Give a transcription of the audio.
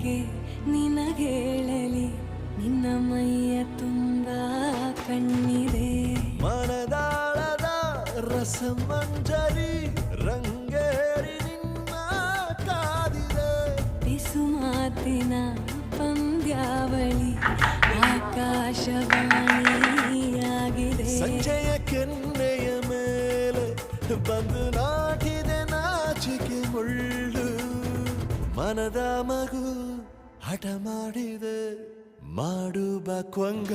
ಏಕೆ ನಿನಗೇಳಲಿ ನಿನ್ನ ಮೈಯ ತುಂಬ ಕಣ್ಣಿದೆ ಮನದಾಳದ ರಸಮಂಜರಿ ರಂಗೇರಿ ನಿನ್ನ ಕಾದಿದೆ ಬಿಸು ಮಾತಿನ ಪಂದ್ಯಾವಳಿ ಆಕಾಶವಾಣಿಯಾಗಿದೆ ಸಂಜೆಯ ಕೆನ್ನೆಯ ಮೇಲೆ ಬಂದು ನಾಟಿದೆ ನಾಚಿಕೆ ಮುಳ್ಳು ಮನದ ಮಗು ಹಠ ಮಾಡಿದೆ ಮಾಡುವ ಕೊಂಗ